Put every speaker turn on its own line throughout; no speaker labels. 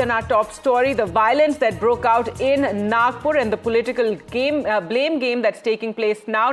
In our top story, the violence that broke out in Nagpur and the political blame game that's taking place now.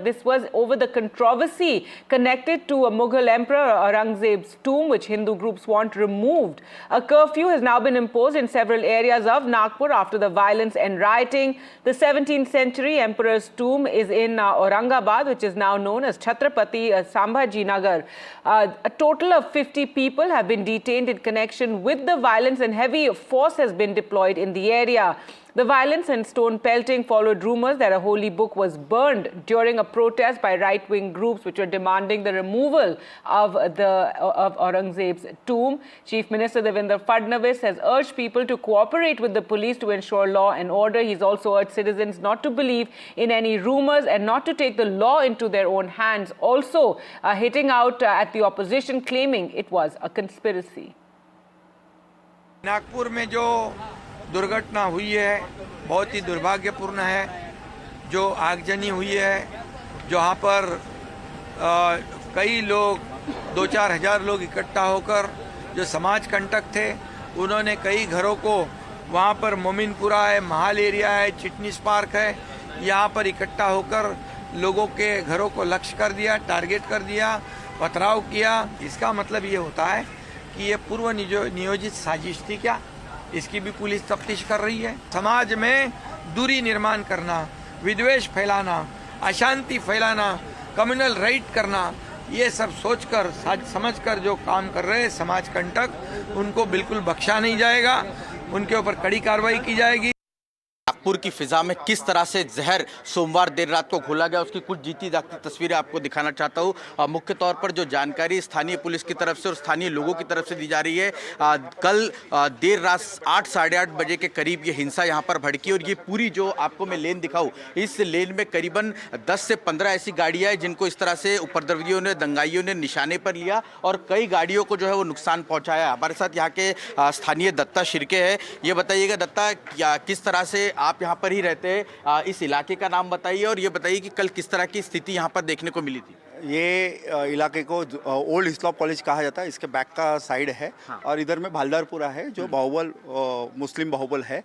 This was over the controversy connected to a Mughal emperor Aurangzeb's tomb, which Hindu groups want removed. A curfew has now been imposed in several areas of Nagpur after the violence and rioting. The 17th century emperor's tomb is in Aurangabad, which is now known as Chhatrapati Sambhaji Nagar. A total of 50 people have been detained in connection with the violence, and heavy force has been deployed in the area. The violence and stone pelting followed rumors that a holy book was burned during a protest by right-wing groups which were demanding the removal of Aurangzeb's tomb. Chief Minister Devendra Fadnavis has urged people to cooperate with the police to ensure law and order. He's also urged citizens not to believe in any rumors and not to take the law into their own hands. Also hitting out at the opposition, claiming it was a conspiracy.
Nagpur में जो दुर्घटना हुई है बहुत ही दुर्भाग्यपूर्ण है। जो आगजनी हुई है, जहाँ पर कई लोग 2-4 हज़ार लोग इकट्ठा होकर जो समाज कंटक थे, उन्होंने कई घरों को वहाँ पर मोमिनपुरा है, महाल एरिया है, चिटनीस पार्क है, यहाँ पर इकट्ठा होकर लोगों के घरों को लक्ष्य कर दिया, टारगेट कर दिया, पथराव किया। इसका मतलब ये होता है कि ये पूर्व नियोजित साजिश थी क्या? इसकी भी पुलिस तफ्तीश कर रही है। समाज में दूरी निर्माण करना, विद्वेष फैलाना, अशांति फैलाना, कम्युनल राइट करना, ये सब सोचकर समझकर जो काम कर रहे हैं समाज कंटक, उनको बिल्कुल बख्शा नहीं जाएगा। उनके ऊपर कड़ी कार्रवाई की जाएगी।
नागपुर की फिजा में किस तरह से जहर सोमवार देर रात को घोला गया, उसकी कुछ जीती जागती तस्वीरें आपको दिखाना चाहता हूं। मुख्य तौर पर जो जानकारी स्थानीय पुलिस की तरफ से और स्थानीय लोगों की तरफ से दी जा रही है, कल देर रात 8 साढ़े 8 बजे के करीब ये हिंसा यहां पर भड़की और ये पूरी जो आपको मैं लेन दिखाऊं, इस लेन में करीबन 10 से 15 ऐसी गाड़ियां हैं जिनको इस तरह से उपद्रवियों ने, दंगाइयों ने निशाने पर लिया और कई गाड़ियों को जो है वो नुकसान पहुंचाया। हमारे साथ यहाँ के स्थानीय दत्ता शिर्के है। ये बताइएगा दत्ता, किस तरह से आप यहाँ पर ही रहते हैं, इस इलाके का नाम बताइए और ये बताइए कि कल किस तरह की स्थिति यहाँ पर देखने को मिली थी।
ये इलाके को ओल्ड हिस्लॉप कॉलेज कहा जाता है, इसके बैक का साइड है। हाँ। और इधर में भालदारपुरा है जो बाहुबल मुस्लिम बाहुबल है।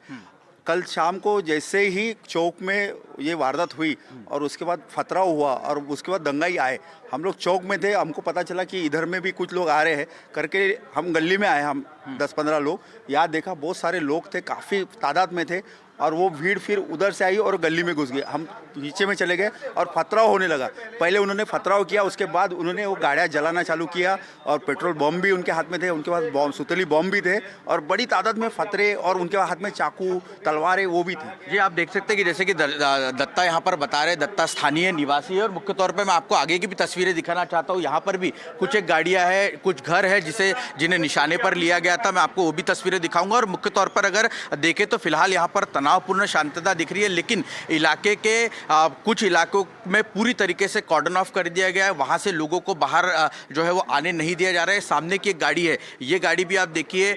कल शाम को जैसे ही चौक में ये वारदात हुई और उसके बाद फतरा हुआ और उसके बाद दंगाई आए, हम लोग चौक में थे, हमको पता चला कि इधर में भी कुछ लोग आ रहे हैं करके हम गली में आए। हम 10-15 लोग यहाँ देखा, बहुत सारे लोग थे, काफ़ी तादाद में थे और वो भीड़ फिर उधर से आई और गली में घुस गए। हम नीचे में चले गए और फतराव होने लगा। पहले उन्होंने फतराव किया, उसके बाद उन्होंने वो गाड़ियाँ जलाना चालू किया और पेट्रोल बम भी उनके हाथ में थे, उनके पास बम, सुतली बम भी थे और बड़ी तादाद में फतरे और उनके हाथ में चाकू, तलवारें वो भी थी।
जी, आप देख सकते हैं कि जैसे कि दत्ता यहाँ पर बता रहे, दत्ता स्थानीय निवासी है और मुख्य तौर पर मैं आपको आगे की भी तस्वीरें दिखाना चाहता हूँ। यहाँ पर भी कुछ एक गाड़ियाँ हैं, कुछ घर है जिन्हें निशाने पर लिया गया था, मैं आपको वो भी तस्वीरें दिखाऊंगा। और मुख्य तौर पर अगर देखें तो फिलहाल यहाँ पर तनावपूर्ण शांतता दिख रही है, लेकिन इलाके के कुछ इलाकों में पूरी तरीके से कॉर्डन ऑफ कर दिया गया है। वहाँ से लोगों को बाहर जो है वो आने नहीं दिया जा रहा है। सामने की एक गाड़ी है, ये गाड़ी भी आप देखिए,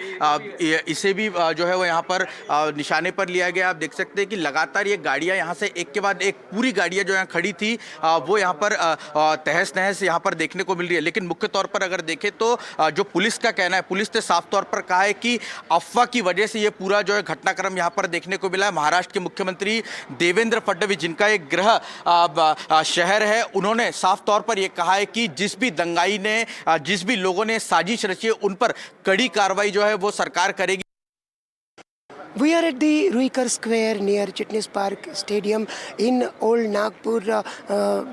इसे भी जो है वो यहाँ पर निशाने पर लिया गया। आप देख सकते हैं कि लगातार ये गाड़ियाँ यहाँ से एक के बाद एक पूरी गाड़ियाँ जो यहाँ खड़ी थी वो यहाँ पर तहस नहस यहाँ पर देखने को मिल रही है। लेकिन मुख्य तौर पर अगर देखें तो जो पुलिस का कहना है, पुलिस ने साफ तौर पर कहा है कि अफवाह की वजह से ये पूरा जो है घटनाक्रम यहाँ पर देखने को मिला है। महाराष्ट्र के मुख्यमंत्री देवेंद्र फडणवीस, जिनका एक गृह शहर है, उन्होंने साफ तौर पर यह कहा है कि जिस भी दंगाई ने, जिस भी लोगों ने साजिश रची है, उन पर कड़ी कार्रवाई जो है वो सरकार करेगी।
We are at the Ruikar Square near Chitnis Park Stadium in Old Nagpur,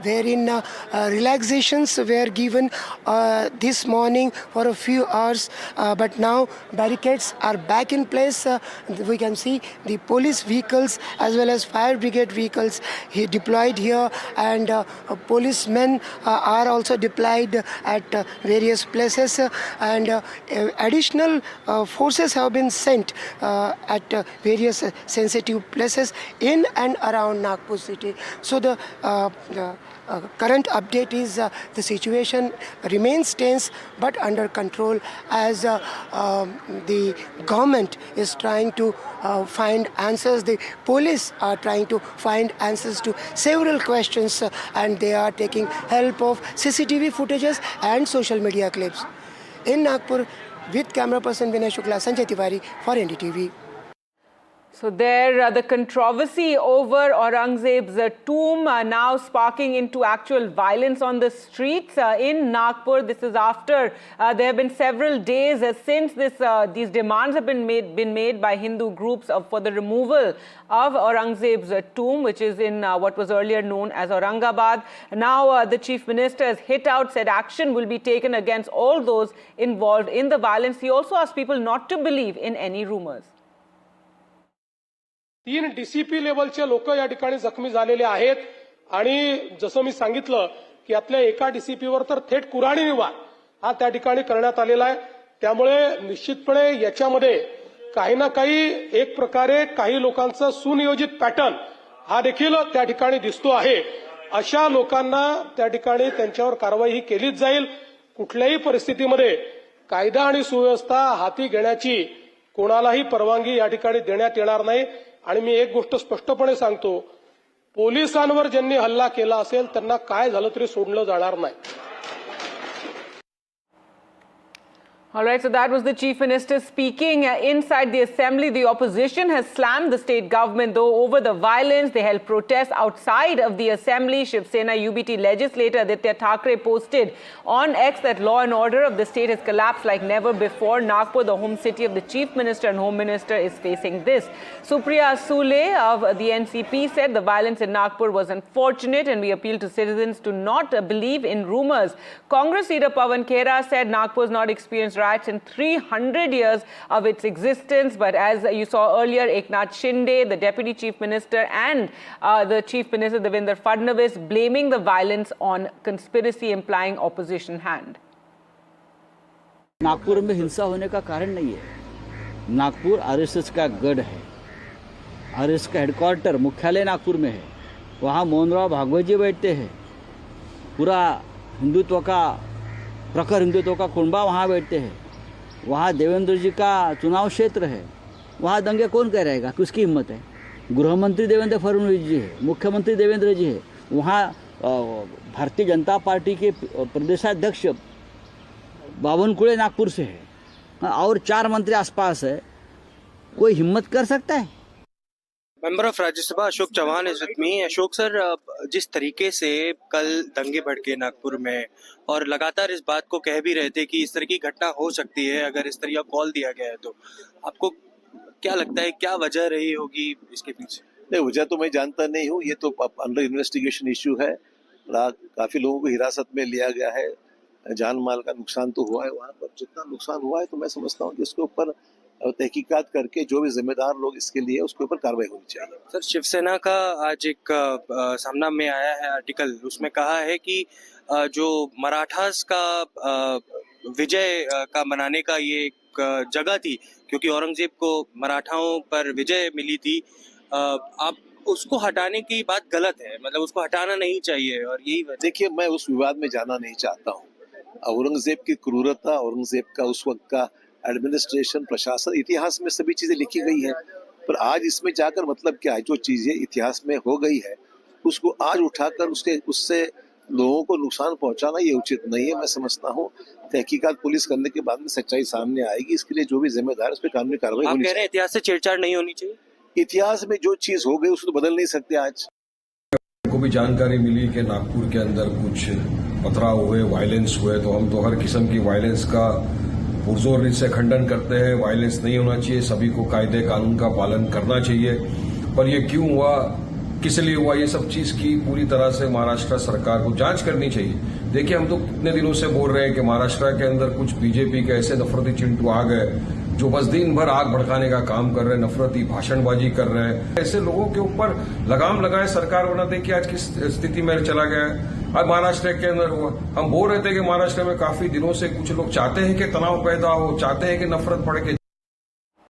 wherein relaxations were given this morning for a few hours, but now barricades are back in place. We can see the police vehicles as well as fire brigade vehicles deployed here, and policemen are also deployed at various places, and additional forces have been sent at various sensitive places in and around Nagpur city. So the current update is the situation remains tense but under control, as the government is trying to find answers. The police are trying to find answers to several questions, and they are taking help of CCTV footages and social media clips. In Nagpur, With camera person Vinay Shukla, Sanjay Tiwari for NDTV.
So there, the controversy over Aurangzeb's tomb now sparking into actual violence on the streets in Nagpur. This is after there have been several days since these demands have been made by Hindu groups for the removal of Aurangzeb's tomb, which is in what was earlier known as Aurangabad. Now the Chief Minister has hit out, said action will be taken against all those involved in the violence. He also asked people not to believe in any rumors.
3 DCP लेवलचे लोक या ठिकाणी जखमी झालेले आहेत आणि जसं मी सांगितलं की यातल्या एका डीसीपीवर तर थेट कुऱ्हाडी वार हा त्या ठिकाणी करण्यात आलेला आहे. त्यामुळे निश्चितपणे याच्यामध्ये काही ना काही एक प्रकारे काही लोकांचा सुनियोजित पॅटर्न हा देखील त्या ठिकाणी दिसतो आहे. अशा लोकांना त्या ठिकाणी त्यांच्यावर कारवाई ही केलीच जाईल. कुठल्याही परिस्थितीमध्ये कायदा आणि सुव्यवस्था हाती घेण्याची कोणालाही परवानगी या ठिकाणी देण्यात येणार नाही. आणि मी एक गोष्ट स्पष्टपणे सांगतो, पोलिसांवर ज्यांनी हल्ला केला असेल त्यांना काय झालं तरी सोडलं जाणार नाही.
All right, so that was the Chief Minister speaking inside the assembly. The opposition has slammed the state government, though, over the violence. They held protests outside of the assembly. Shiv Sena UBT legislator Aditya Thackeray posted on X that law and order of the state has collapsed like never before. Nagpur, the home city of the Chief Minister and Home Minister, is facing this. Supriya Sule of the NCP said the violence in Nagpur was unfortunate and we appeal to citizens to not believe in rumors. Congress leader Pawan Khera said Nagpur has not experienced riots in 300 years of its existence. But as you saw earlier, Eknath Shinde, the Deputy Chief Minister, and the Chief Minister Devendra Fadnavis blaming the violence on conspiracy, implying opposition hand.
Nagpur में हिंसा होने का कारण नहीं है. Nagpur RSS का गढ़ है. आरएसएस का हेडक्वार्टर मुख्यालय नागपुर में है. वहाँ मोहनराव भागवत जी बैठते हैं. पूरा हिंदुत्व का प्रखर हिंदुत्व का कुंबा वहाँ बैठते हैं. वहाँ देवेंद्र जी का चुनाव क्षेत्र है. वहाँ दंगे कौन कह रहेगा कि उसकी हिम्मत है. गृह मंत्री देवेंद्र फडणवीस जी है, मुख्यमंत्री देवेंद्र जी है. वहाँ भारतीय जनता पार्टी के प्रदेशाध्यक्ष बावनकुळे नागपुर से है और 4 मंत्री आसपास है. कोई हिम्मत कर सकता है?
Member of Rajya Sabha Ashok Chauhan is with me. Ashok sir, जिस तरीके से कल दंगे भड़के नागपुर में और लगातार इस बात को कह भी रहे थे कि इस तरह की घटना हो सकती है अगर इस तरह का कॉल दिया गया है, तो आपको क्या लगता है क्या वजह रही होगी इसके पीछे?
नहीं, वजह तो मैं जानता नहीं हूँ. ये तो अंडर इन्वेस्टिगेशन इश्यू है. काफी लोगों को हिरासत में लिया गया है. जान माल का नुकसान तो हुआ है. वहाँ पर जितना नुकसान हुआ है तो मैं समझता हूँ कि उसके ऊपर तहकीकात करके जो भी जिम्मेदार लोग इसके लिए उसके ऊपर कार्रवाई होनी चाहिए.
सर, शिवसेना का आज एक सामना में आया है आर्टिकल. उसमें कहा है कि जो मराठास का विजय का मनाने का ये एक जगह थी, क्योंकि औरंगजेब को मराठाओं पर विजय मिली थी, आप उसको हटाने की बात गलत है. मतलब उसको हटाना नहीं चाहिए. और यही
देखिए, मैं उस विवाद में जाना नहीं चाहता हूँ. औरंगजेब की क्रूरता, औरंगजेब का उस वक्त का एडमिनिस्ट्रेशन, प्रशासन, इतिहास में सभी चीजें लिखी गई है. पर आज इसमें जाकर मतलब क्या है? जो चीजें इतिहास में हो गई है उसको आज उठाकर उससे लोगों को नुकसान पहुंचाना ये उचित नहीं है. मैं समझता हूँ तहकीकात पुलिस करने के बाद में सच्चाई सामने आएगी. इसके लिए जो भी जिम्मेदार है उस पर कानूनी कार्रवाई होनी चाहिए.
आप कह रहे हैं इतिहास से छेड़छाड़ नहीं होनी चाहिए?
इतिहास में जो चीज हो गई उसको तो बदल नहीं सकते. आज
को भी जानकारी मिली कि नागपुर के अंदर कुछ पथराव हुए, वायलेंस हुए, तो हम तो हर किस्म की वायलेंस का पुरजोर से खंडन करते हैं. वायलेंस नहीं होना चाहिए. सभी को कायदे कानून का पालन करना चाहिए. पर ये क्यों हुआ, किस लिए हुआ, ये सब चीज की पूरी तरह से महाराष्ट्र सरकार को जांच करनी चाहिए. देखिए, हम तो कितने दिनों से बोल रहे हैं कि महाराष्ट्र के अंदर कुछ बीजेपी के ऐसे नफरती चिंटू आ गए जो बस दिन भर आग भड़काने का काम कर रहे हैं, नफरती भाषणबाजी कर रहे हैं. ऐसे लोगों के ऊपर लगाम लगाए सरकार, वरना देखिए आज किस स्थिति में चला गया है. आज महाराष्ट्र के अंदर हुआ. हम बोल रहे थे कि महाराष्ट्र में काफी दिनों से कुछ लोग चाहते हैं कि तनाव पैदा हो, चाहते हैं कि नफरत बढ़े.